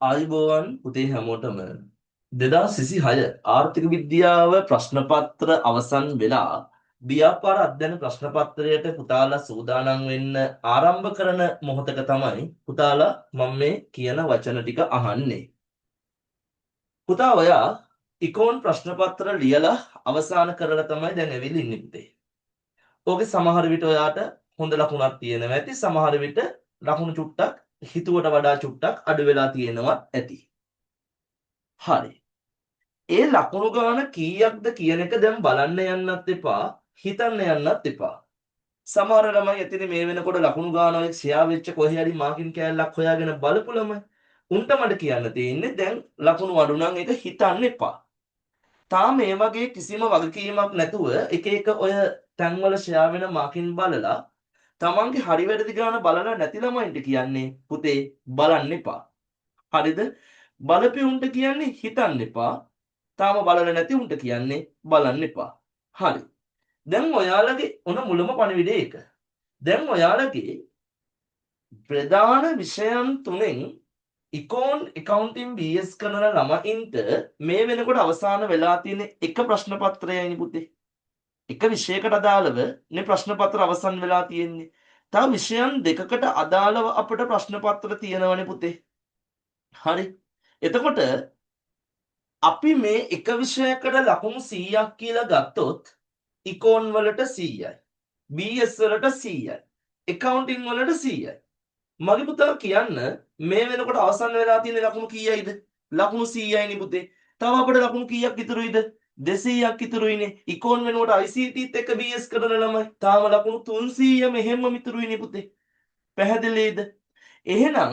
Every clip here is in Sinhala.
ආයුබෝවන් පුතේ හැමෝටම 2026 ආර්ථික විද්‍යාව ප්‍රශ්න පත්‍ර අවසන් වෙලා ව්‍යාපාර අධ්‍යයන ප්‍රශ්න පත්‍රයට පුතාලා සූදානම් වෙන්න ආරම්භ කරන මොහොතක තමයි පුතාලා මම මේ කියන වචන ටික අහන්නේ. පුතා ඔයා ඉකෝන් ප්‍රශ්න පත්‍ර ලියලා අවසන් කරලා තමයි දැන් ඇවිල්ලා ඉන්නේ පුතේ. ඕකේ සමහර විට ඔයාට හොඳ ලකුණක් තියෙනවා ඇති, සමහර විට ලකුණු චුට්ටක් හිතුවට වඩා චුට්ටක් අඩු වෙලා තියෙනවා ඇති. හරි. ඒ ලකුණු ගාන කීයක්ද කියන එක දැන් බලන්න යන්නත් එපා, හිතන්න යන්නත් එපා. සමහර ළමයි ඇතිනේ මේ වෙනකොට ලකුණු ගාන ඔය ෂෙයා වෙච්ච කොහේ හරි මාකින් කෑල්ලක් හොයාගෙන බලපු ළමයි. උන්ට මට කියන්න තියෙන්නේ දැන් ලකුණු අඩු නම් ඒක හිතන්න එපා. තාම මේ වගේ කිසිම වගකීමක් නැතුව එක එක ඔය තැන්වල ෂෙයා වෙන මාකින් බලලා තමන්ගේ හරි වැරදි ගාන බලලා නැති ළමයින්ට කියන්නේ පුතේ බලන්න එපා. හරිද? බලපි උන්ට කියන්නේ හිතන්න එපා. තාම බලලා නැති උන්ට කියන්නේ බලන්න එපා. හරි. දැන් ඔයාලගේ ඔන මුලම පණිවිඩය ඒක. දැන් ඔයාලගේ ප්‍රධාන විෂයන් තුනෙන් ඉකෝන් accounting BS කරන ළමයින්ට මේ වෙනකොට අවසාන වෙලා තියෙන එක ප්‍රශ්න පත්‍රයයි පුතේ. එක විෂයකට අදාළව මේ ප්‍රශ්න පත්‍ර අවසන් වෙලා තියෙන්නේ. තව විෂයන් දෙකකට අදාළව අපිට ප්‍රශ්න පත්‍ර තියෙනවනේ පුතේ. හරි. එතකොට අපි මේ එක විෂයකට ලකුණු 100ක් කියලා ගත්තොත් ඉකෝන් වලට 100යි, BS වලට 100යි, accounting වලට 100යි. මගේ පුතා කියන්න මේ වෙනකොට අවසන් වෙලා තියෙන ලකුණු කීයයිද? ලකුණු 100යිනේ පුතේ. තව අපිට ලකුණු කීයක් ඉතුරුයිද? 200ක් ඉතුරුයිනේ. ඉකෝන් වෙනකොට ICTත් එක්ක BS කරන ළමයි තාම ලකුණු 300 මෙහෙම ඉතුරුයිනේ පුතේ. පැහැදිලිද? එහෙනම්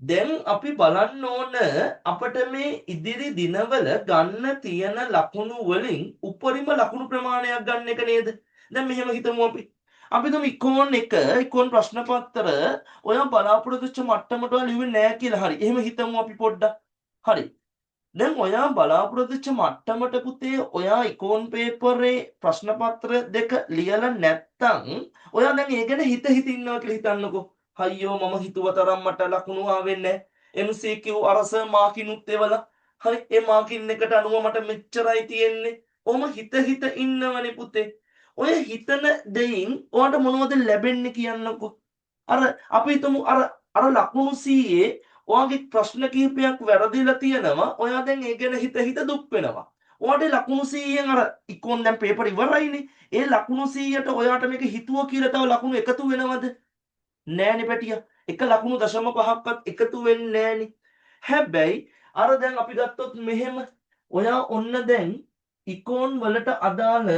දැන් අපි බලන්න ඕන අපිට මේ ඉදිරි දිනවල ගන්න තියෙන ලකුණු වලින් උපරිම ලකුණු ප්‍රමාණයක් ගන්න එක නේද? දැන් මෙහෙම හිතමු අපි. අපි තුමු ඉකෝන් ප්‍රශ්න පත්‍ර ඔයා බලාපොරොත්තු වෙච්ච මට්ටමට ලියුවේ නෑ කියලා. හරි. එහෙම හිතමු අපි පොඩ්ඩක්. හරි. දැන් ඔයා බලාපොරොත්තු වෙච්ච මට්ටමට පුතේ ඔයා ඉකෝන් පේපරේ ප්‍රශ්න පත්‍ර දෙක ලියලා නැත්තම් ඔයා දැන් ඒ ගැන හිත ඉන්නවා කියලා හිතන්නකෝ. අයියෝ මම හිතුව තරම් මට ලකුණු ආවෙන්නේ නැහැ. MCQ අරස මාකිනුත් එවලා. හරි ඒ මාකින් එකට අනුව මට මෙච්චරයි තියෙන්නේ. ඔහම හිත ඉන්නවනේ පුතේ. ඔය හිතන දෙයින් ඔයාට මොනවද ලැබෙන්නේ කියන්නකෝ. අර අපි හිතමු අර ලකුණු 100 ඔයාගේ ප්‍රශ්න කිහිපයක් වැරදිලා තියෙනවා. ඔයා දැන් ඒ ගැන හිත දුක් වෙනවා. ඔයාට ලකුණු 100න් අර ඉක්කොන් දැන් පේපර් ඉවරයිනේ. ඒ ලකුණු 100ට ඔයාට මේක හිතුව කියලා තව ලකුණු එකතු වෙනවද? නෑනේ පැටියා. එක ලකුණු 0.5ක්වත් එකතු වෙන්නේ නෑනේ. හැබැයි අර දැන් අපි ගත්තොත් මෙහෙම ඔයා ඔන්න දැන් ඉකෝන් වලට අදාළ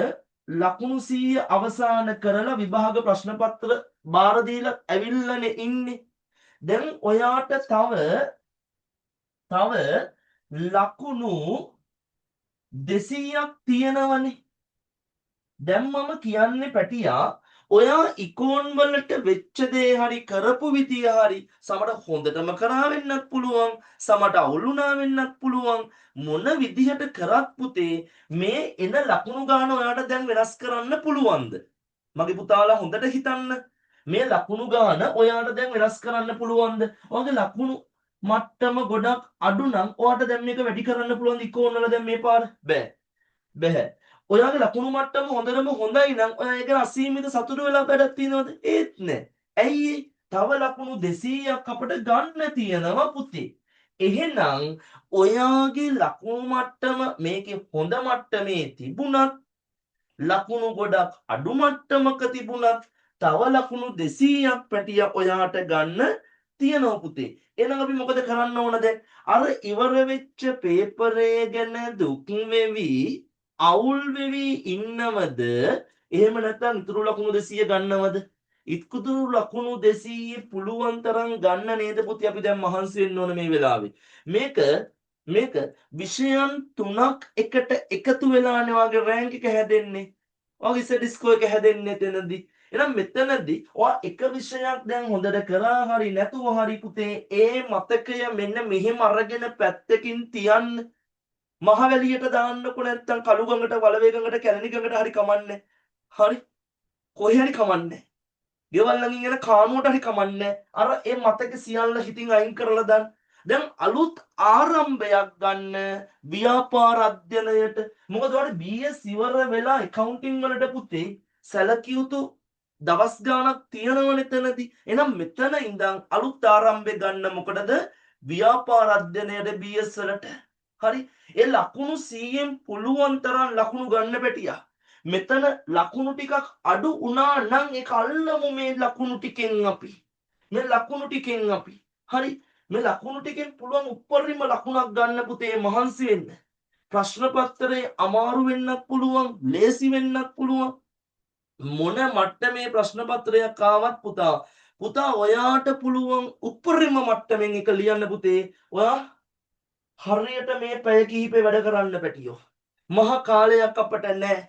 ලකුණු 100 අවසන් කරලා විභාග ප්‍රශ්න පත්‍ර බාර දීලා ඇවිල්ලානේ ඉන්නේ. දැන් ඔයාට තව ලකුණු 200ක් තියෙනවනේ. දැන් මම කියන්නේ පැටියා ඔයා ඉකෝන් වලට වෙච්ච දේ හරි කරපු විදිය හරි සමහර හොඳටම කරා වෙන්නත් පුළුවන්, සමහරට අවුලුණා වෙන්නත් පුළුවන්. මොන විදිහට කරත් පුතේ මේ එන ලකුණු ගාන ඔයාට දැන් වෙනස් කරන්න පුළුවන්ද? මගේ පුතාලා හොඳට හිතන්න. මේ ලකුණු ගාන ඔයාට දැන් වෙනස් කරන්න පුළුවන්ද? ඔයාගේ ලකුණු මට්ටම ගොඩක් අඩු නම් ඔයාට දැන් මේක වැඩි කරන්න පුළුවන්ද ඉකෝන් වල දැන් මේ පාර? බෑ. ඔයාගේ ලකුණු මට්ටම හොඳටම හොඳයි නම් ඔයා ඒක අසීමිත සතුට වෙලා වැඩක් තියනවද? ඒත් නෑ. ඇයි තව ලකුණු 200ක් අපිට ගන්න තියෙනවා පුතේ. එහෙනම් ඔයාගේ ලකුණු මට්ටම මේකේ හොඳ මට්ටමේ තිබුණත් ලකුණු ගොඩක් අඩු මට්ටමක තිබුණත් තව ලකුණු 200ක් පැටිය ඔයාට ගන්න තියෙනවා පුතේ. එහෙනම් අපි මොකද කරන්න ඕනද? අර ඉවර වෙච්ච පේපරේ ගැන දුක් වෙවි අවුල් වෙවි ඉන්නවද? එහෙම නැත්නම් ඉතුරු ලකුණු 200 ගන්නවද? ඉතුරු ලකුණු 200 පුළුවන් තරම් ගන්න නේද පුතේ? අපි දැන් මහන්සි වෙන්න ඕන මේ වෙලාවේ. මේක විෂයන් 3ක් එකට එකතු වෙලානේ වගේ රෑන්ක් එක හැදෙන්නේ. ඔයාගේ ස්ටඩි ස්කෝර් එක හැදෙන්නේ එතනදී. එහෙනම් මෙතනදී ඔයා එක විෂයක් දැන් හොඳට කරා හරි නැතුව හරි පුතේ ඒ මතකය මෙන්න මෙහෙම අරගෙන පැත්තකින් තියන්න. මහවැලියට දාන්නකො නැත්තම් කළු ගඟට වලවේ ගඟට කැලණි ගඟට හරි කමන්නේ. හරි. කොහේ හරි කමන්නේ. ගෙවල් ළඟින් එන කානුවට හරි කමන්නේ. අර ඒ මතක සියල්ල හිතින් අයින් කරලා දාන්න. දැන් අලුත් ආරම්භයක් ගන්න ව්‍යාපාර අධ්‍යයනයට. මොකද ඔයාලට BS ඉවර වෙලා accounting වලට පුතේ සැලකිය යුතු දවස් ගාණක් තියෙනවනේ එතනදී. එහෙනම් මෙතන ඉඳන් අලුත් ආරම්භය ගන්න මොකටද? ව්‍යාපාර අධ්‍යයනයට BS වලට. හරි. ඒ ලකුණු 100න් පුළුවන් තරම් ලකුණු ගන්න පැටියා. මෙතන ලකුණු ටිකක් අඩු වුණා නම් ඒක අල්ලමු මේ ලකුණු ටිකෙන් අපි. මේ ලකුණු ටිකෙන් අපි. හරි. මේ ලකුණු ටිකෙන් පුළුවන් උපරිම ලකුණක් ගන්න පුතේ මහන්සි වෙන්න. ප්‍රශ්න පත්‍රයේ අමාරු වෙන්නත් පුළුවන්, ලේසි වෙන්නත් පුළුවන්. මොන මට්ටමේ ප්‍රශ්න පත්‍රයක් ආවත් පුතා ඔයාට පුළුවන් උපරිම මට්ටමින් එක ලියන්න පුතේ. ඔයා හරියට මේ පැය කිහිපේ වැඩ කරන්න පැටියෝ. මහ කාලයක් අපට නැහැ.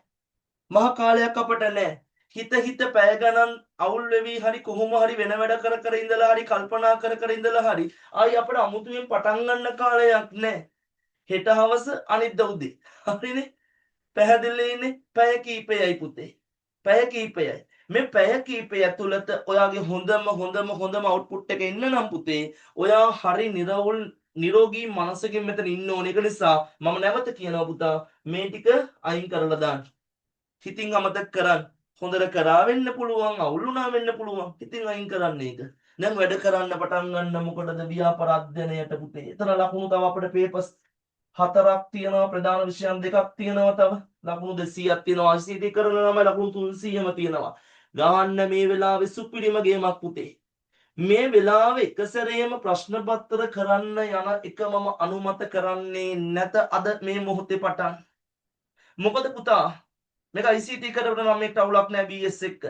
මහ කාලයක් අපට නැහැ. හිත පැය ගණන් අවුල් වෙවි හරි කොහොම හරි වෙන වැඩ කර කර ඉඳලා හරි කල්පනා කර කර ඉඳලා හරි ආයි අපිට අමුතුවෙන් පටන් ගන්න කාලයක් නැහැ. හෙට හවස අනිද්දා උදේ. හරිනේ? පැහැදිලිනේ? පැය කීපයයි පුතේ. පැය කීපයයි. මේ පැය කීපය ඇතුළත ඔයාගේ හොඳම අවුට්පුට් එක එන්න නම් පුතේ ඔයා හරි නිරෝගී මනසකින් මෙතන ඉන්න ඕනේ. ඒක නිසා මම නැවත කියනවා පුතා මේ ටික අයින් කරලා දාන්න. හිතින් අමතක කරන්න. හොඳට කරා වෙන්න පුළුවන්, අවුල් වුණා වෙන්න පුළුවන්. හිතින් අයින් කරන්න ඒක. දැන් වැඩ කරන්න පටන් ගන්න මොකටද? ව්‍යාපාර අධ්‍යයනයට පුතේ. එතන ලකුණු තව අපිට පේපර්ස් 4ක් තියෙනවා, ප්‍රධාන විෂයන් 2ක් තියෙනවා, තව ලකුණු 200ක් තියෙනවා. ICT කරලා නම් ලකුණු 300ම තියෙනවා. ගහන්න මේ වෙලාවේ සුපිරිම ගේමක් පුතේ. මේ වෙලාවේ එක සැරේම ප්‍රශ්න පත්‍ර කරන්න යන එක මම අනුමත කරන්නේ නැත අද මේ මොහොතේ පටන්. මොකද පුතා මේක ICT කරපුවා නම් මේකට අවුලක් නැහැ BS එක.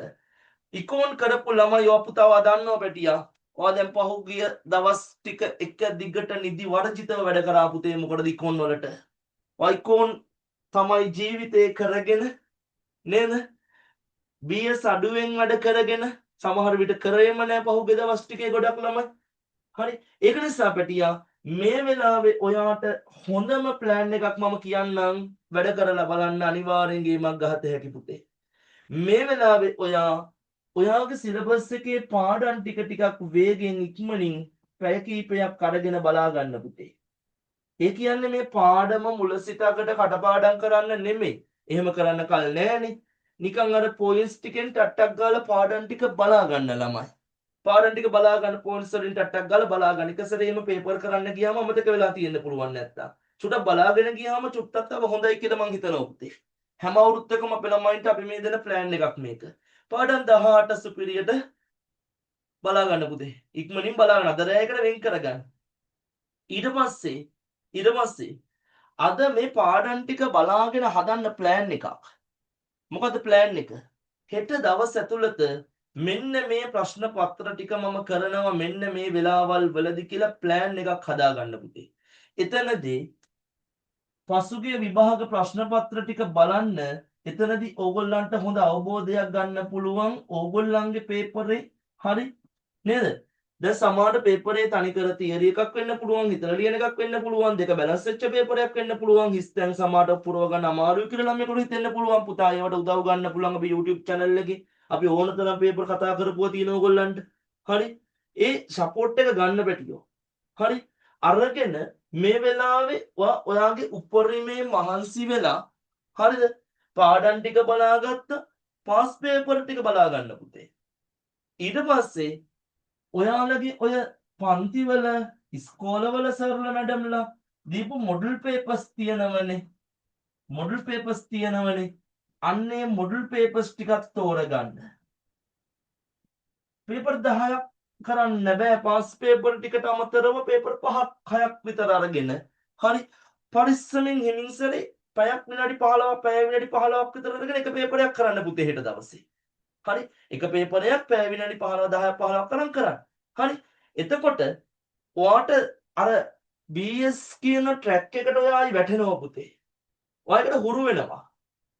ඉකෝන් කරපු ළමයි ඔය පුතාව දන්නව පැටියා. ඔයා දැන් පහුගිය දවස් ටික එක දිගට නිදි වර්ජිතව වැඩ කරා පුතේ. මොකටද ඉකෝන් වලට? ඔය ඉකෝන් තමයි ජීවිතේ කරගෙන නේද? BS අඩුවෙන් වැඩ කරගෙන සමහර විට කරේම නැහැ පහුගිය දවස් ටිකේ ගොඩක් ළමයි. හරි. ඒක නිසා පැටියා මේ වෙලාවේ ඔයාට හොඳම ප්ලෑන් එකක් මම කියන්නම් වැඩ කරලා බලන්න අනිවාර්යෙන් ගේමක් ගහත හැකි පුතේ. මේ වෙලාවේ ඔයාගේ සිලබස් එකේ පාඩම් ටිකක් වේගෙන් ඉක්මනින් පැය කිහිපයක් අරගෙන බලා ගන්න පුතේ. ඒ කියන්නේ මේ පාඩම මුල සිට අගට කටපාඩම් කරන්න නෙමෙයි. එහෙම කරන්න කල් නෑනේ. නිකන් අර පොයින්ට්ස් ටිකෙන් ටට්ටක් ගාලා පාඩම් ටික බලා ගන්න ළමයි. පාඩම් ටික බලා ගන්න පොයින්ට්ස් වලින් ටට්ටක් ගාලා බලා ගන්න. එක සැරේම පේපර් කරන්න ගියාම අමතක වෙලා තියෙන්න පුළුවන් නැත්තම්. චුට්ටක් බලාගෙන ගියාම චුට්ටක් තව හොඳයි කියලා මං හිතනවා පුතේ. හැම අවුරුද්දකම අපේ ළමයින්ට අපි මේ දෙන ප්ලෑන් එකක් මේක. පාඩම් 18 සුපිරියට බලා ගන්න පුතේ. ඉක්මනින් බලා ගන්න. අද රැයකට වෙන් කරගන්න. ඊට පස්සේ අද මේ පාඩම් ටික බලාගෙන හදන්න ප්ලෑන් එකක්. මොකද ප්ලෑන් එක? හෙට දවස් ඇතුළත මෙන්න මේ ප්‍රශ්න පත්‍ර ටික මම කරනවා මෙන්න මේ වෙලාවල් වලදී කියලා ප්ලෑන් එකක් හදාගන්න පුතේ. එතනදී පසුගිය විභාග ප්‍රශ්න පත්‍ර ටික බලන්න එතනදී ඕගොල්ලන්ට හොඳ අවබෝධයක් ගන්න පුළුවන් ඕගොල්ලන්ගේ පේපරේ. හරි නේද? දැන් සමහර පේපරේ තනිකර තියරි එකක් වෙන්න පුළුවන්, හිතලා ලියන එකක් වෙන්න පුළුවන්, දෙක බැලන්ස් වෙච්ච පේපරයක් වෙන්න පුළුවන්. හිස්තැන් සමහරට පුරව ගන්න අමාරුයි කියලා ළමයෙකුට හිතෙන්න පුළුවන්. පුතා ඒවට උදව් ගන්න පුළුවන් අපි YouTube channel එකේ. අපි ඕන තරම් පේපර් කතා කරපුවා තියෙන ඕගොල්ලන්ට. හරි? ඒ සපෝට් එක ගන්න පැටියෝ. හරි? අරගෙන මේ වෙලාවේ ඔයාගේ උපරිමේ මහන්සි වෙලා හරිද? පාඩම් ටික බලාගත්ත, පාස් පේපර් ටික බලා ගන්න පුතේ. ඊට පස්සේ ඔයාලගේ ඔය පන්තිවල ඉස්කෝලවල සර්ලා මැඩම්ලා දීපු මොඩල් පේපර්ස් තියෙනවනේ. අන්නේ මොඩල් පේපර්ස් ටිකක් තෝරගන්න. පේපර් 10ක් කරන්න බෑ. පාස් පේපර් ටිකට අමතරව පේපර් 5ක් 6ක් විතර අරගෙන හරි පරිස්සමෙන් හිමින්සරේ පැයක් විනාඩි 15ක් පැය විනාඩි 15ක් විතර අරගෙන එක පේපරයක් කරන්න පුතේ හෙට දවසේ. හරි එක පේපරයක් පැය විනාඩි 15 10ක් 15ක් තරම් කරන්න. හරි එතකොට ඔයාට අර BS කියන ට්‍රැක් එකට ඔයායි වැටෙනවා පුතේ. ඔයාලට හුරු වෙනවා.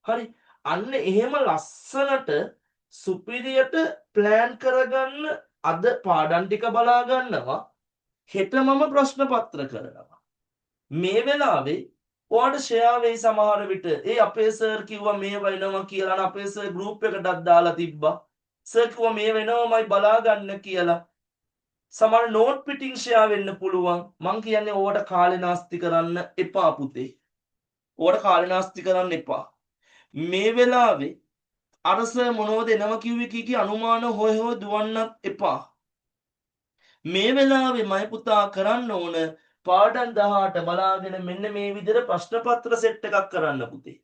හරි අන්න එහෙම ලස්සනට සුපිරියට ප්ලෑන් කරගන්න අද පාඩම් ටික බලා ගන්නවා. හෙට මම ප්‍රශ්න පත්‍ර කරනවා. මේ වෙලාවේ ඔයාට ෂෙයා වෙයි සමහර විට. ඒ අපේ සර් කිව්වා මේ වෙනවා කියලා අපේ සර් ගෲප් එකටත් දාලා තිබ්බා. සර් කිව්වා මේ වෙනවමයි බලා ගන්න කියලා. සමහර නෝට් පිටින් ෂෙයා වෙන්න පුළුවන්. මං කියන්නේ ඕවට කාලේ නාස්ති කරන්න එපා පුතේ. ඕවට කාලේ නාස්ති කරන්න එපා. මේ වෙලාවේ අරස මොනවද එනවා කිව්වේ කී අනුමාන හොය හොය දුවන්නත් එපා. මේ වෙලාවේ මය පුතා කරන්න ඕන පාඩම් 18 බලාගෙන මෙන්න මේ විදිහට ප්‍රශ්න පත්‍ර සෙට් එකක් කරන්න පුතේ.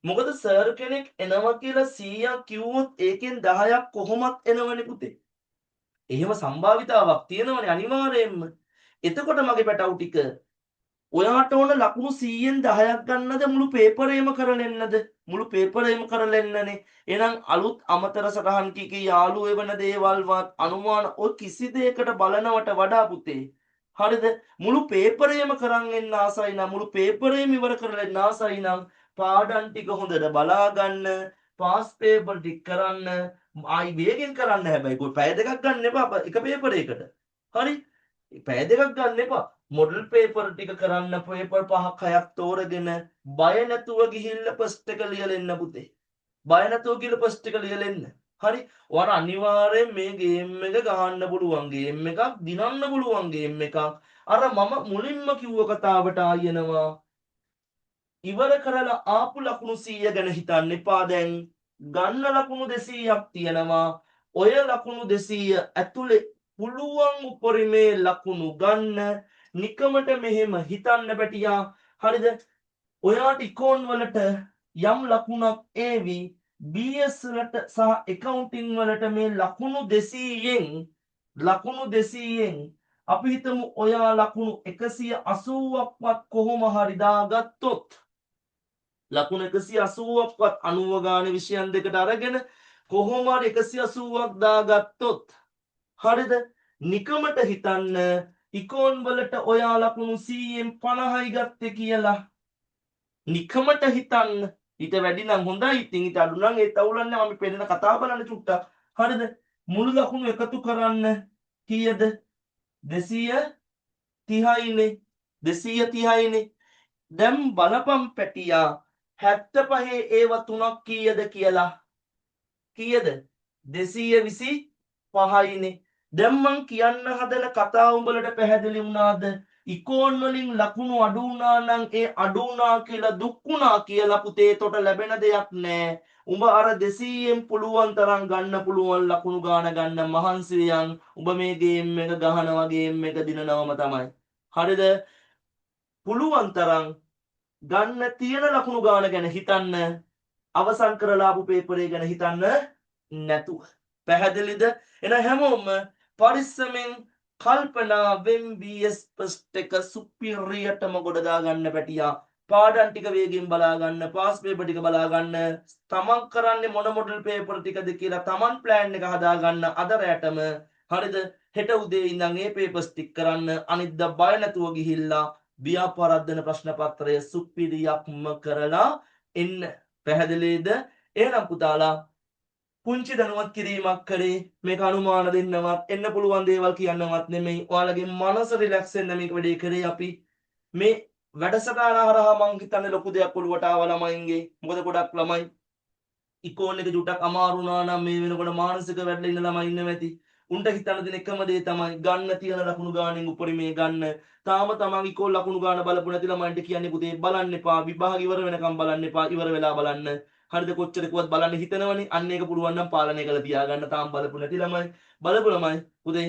මොකද සර් කෙනෙක් එනවා කියලා 100ක් කිව්වොත් ඒකෙන් 10ක් කොහොමත් එනවනේ පුතේ. එහෙම සම්භාවිතාවක් තියෙනවනේ අනිවාර්යයෙන්ම. එතකොට මගේ පැටවු ටික ඔයාට ඕන ලකුණු 100න් 10ක් ගන්නද මුළු පේපරේම කරලෙන්නද? මුළු පේපරේම කරලෙන්නනේ. එහෙනම් අලුත් අමතර සටහන් කීකේ යාළුවෝ වෙන දේවල්වත් අනුමාන ඔය කිසි දෙයකට බලනවට වඩා පුතේ. හරිද? මුළු පේපරේම කරන් එන්න ආසයි නම් මුළු පේපරේම ඉවර කරලා එන්න ආසයි නම් පාඩම් ටික හොඳට බලා ගන්න, පාස් පේපර් ටික කරන්න, ආයි වේගෙන් කරන්න හැබැයි කොයි පැය දෙකක් ගන්න එපා එක පේපරයකට. හරි? පැය දෙකක් ගන්න එපා. මොඩල් පේපර් ටික කරන්න පේපර් 5ක් 6ක් තෝරගෙන බය නැතුව ගිහිල්ලා ෆස්ට් එක ලියලා එන්න පුතේ. බය නැතුව ගිහිල්ලා ෆස්ට් එක ලියලා එන්න. හරි? ඔයාලා අනිවාර්යෙන් මේ ගේම් එක ගහන්න පුළුවන් ගේම් එකක්, දිනන්න පුළුවන් ගේම් එකක්. අර මම මුලින්ම කිව්ව කතාවට ආයෙනවා. ඉවර කරලා ආපු ලකුණු 100 ගැන හිතන්න එපා දැන්. ගන්න ලකුණු 200ක් තියෙනවා. ඔය ලකුණු 200 ඇතුලේ පුළුවන් උපරිමේ ලකුණු ගන්න. නිකමට මෙහෙම හිතන්න පැටියා. හරිද? ඔයාට ඉකෝන් වලට යම් ලකුණක් ඒවි BS වලට සහ accounting වලට මේ ලකුණු 200න් අපි හිතමු ඔයා ලකුණු 180ක්වත් කොහොම හරි දාගත්තොත් ලකුණු 180ක්වත් 90 ගානේ විෂයන් දෙකට අරගෙන කොහොම හරි 180ක් දාගත්තොත් හරිද? නිකමට හිතන්න ඉකෝන් වලට ඔයා ලකුණු 100න් 50යි ගත්තේ කියලා. නිකමට හිතන්න. ඊට වැඩි නම් හොඳයි. ඉතින් ඊට අඩු නම් ඒ තවුලන්නේ මම පෙන්නන කතාව බලන්න චුට්ටක්. හරිද? මුළු ලකුණු එකතු කරන්න කීයද? 230යිනේ. 230යිනේ. දැන් බලපම් පැටියා 75 ඒව තුනක් කීයද කියලා. කීයද? 225යිනේ. දැන් මං කියන්න හදන කතාව උඹලට පැහැදිලි වුණාද? ඉකෝන් වලින් ලකුණු අඩු වුණා නම් ඒ අඩු වුණා කියලා දුක් වුණා කියලා පුතේ තොට ලැබෙන දෙයක් නෑ. උඹ අර 200න් පුළුවන් තරම් ගන්න පුළුවන් ලකුණු ගාන ගන්න මහන්සි වියන්. උඹ මේ ගේම් එක ගහනවා ගේම් එක දිනනවම තමයි. හරිද? පුළුවන් තරම් ගන්න තියෙන ලකුණු ගාන ගැන හිතන්න. අවසන් කරලා ආපු පේපරේ ගැන හිතන්න නැතුව. පැහැදිලිද? එන හැමෝම පරිස්සමෙන් කල්පනාවෙන් BS ෆස්ට් එක සුපිරියටම ගොඩ දාගන්න පැටියා. පාඩම් ටික වේගෙන් බලා ගන්න, පාස් පේපර් ටික බලා ගන්න, තමන් කරන්නේ මොන මොඩල් පේපර් ටිකද කියලා තමන් ප්ලෑන් එක හදා ගන්න අද රැටම. හරිද? හෙට උදේ ඉඳන් ඒ පේපර්ස් ටික කරන්න. අනිද්දා බය නැතුව ගිහිල්ලා ව්‍යාපාරද්දන ප්‍රශ්න පත්‍රය සුපිරියක්ම කරලා එන්න. පැහැදිලිද? එහෙනම් පුතාලා පුංචි දැනුවත් කිරීමක් කරේ. මේක අනුමාන දෙන්නවත් එන්න පුළුවන් දේවල් කියන්නවත් නෙමෙයි. ඔයාලගේ මනස රිලැක්ස් වෙන්න මේක වැඩේ කරේ අපි. මේ වැඩසටහන හරහා මං හිතන්නේ ලොකු දෙයක් ඔළුවට ආව ළමයින්ගේ. මොකද ගොඩක් ළමයි ඉකෝන් එක ජුටක් අමාරු වුණා නම් මේ වෙනකොට මානසික වැඩලා ඉන්න ළමයි ඉන්නව ඇති. උන්ට හිතන්න දෙන එකම දේ තමයි ගන්න තියෙන ලකුණු ගානෙන් උපරිමේ ගන්න. තාම තමන් ඉකෝන් ලකුණු ගාන බලපු නැති ළමයින්ට කියන්නේ පුතේ බලන්න එපා. විභාග ඉවර වෙනකම් බලන්න එපා. ඉවර වෙලා බලන්න. හරිද? කොච්චර කිව්වත් බලන්න හිතනවනේ. අන්න ඒක පුළුවන් නම් පාලනය කරලා තියාගන්න. තාම බලපු නැති ළමයි බලපු ළමයි පුතේ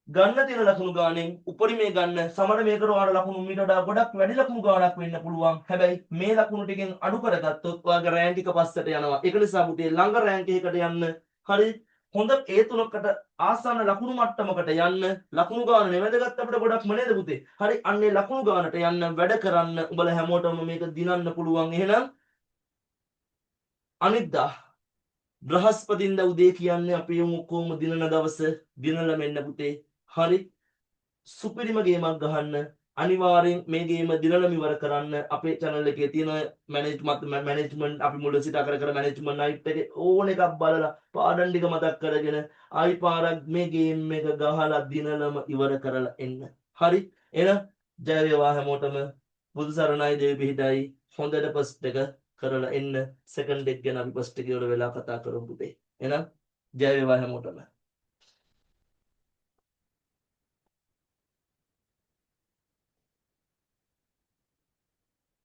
ගන්න තියෙන ලකුණු ගානෙන් උපරිමේ ගන්න. සමහර මේකට ඔයාලා ලකුණු මීට වඩා ගොඩක් වැඩි ලකුණු ගාණක් වෙන්න පුළුවන්. හැබැයි මේ ලකුණු ටිකෙන් අඩු කරගත්තොත් ඔයාගේ රෑන්ක් එක පස්සට යනවා. ඒක නිසා පුතේ ළඟ රෑන්ක් එකකට යන්න. හරි? හොඳ ඒ තුනකට ආසන්න ලකුණු මට්ටමකට යන්න. ලකුණු ගාන නෙවෙදගත්ත අපිට ගොඩක්ම නේද පුතේ? හරි අන්නේ ලකුණු ගානට යන්න වැඩ කරන්න. උඹලා හැමෝටම මේක දිනන්න පුළුවන්. එහෙනම් අනිද්දා බ්‍රහස්පතින්දා උදේ කියන්නේ අපි ඔක්කොම දිනන දවස දිනලා මෙන්න පුතේ. හරි? සුපිරිම ගේමක් ගහන්න. අනිවාර්යෙන් මේ ගේම දිනලම ඉවර කරන්න. අපේ channel එකේ තියෙන මැනේජ්මන්ට් අපි මුල සිට කර මැනේජ්මන්ට් නයිට් එකේ ඕන එකක් බලලා පාඩම් ටික මතක් කරගෙන ආයි පාරක් මේ ගේම් එක ගහලා දිනලම ඉවර කරලා එන්න. හරි? එහෙනම් ජය වේවා හැමෝටම. බුදු සරණයි දේව පිහිටයි. හොඳට ෆස්ට් එක කරලා එන්න. සෙකන්ඩ් එක ගැන අපි ෆස්ට් එක ඉවර වෙලා කතා කරමු පුතේ. එහෙනම් ජය වේවා හැමෝටම.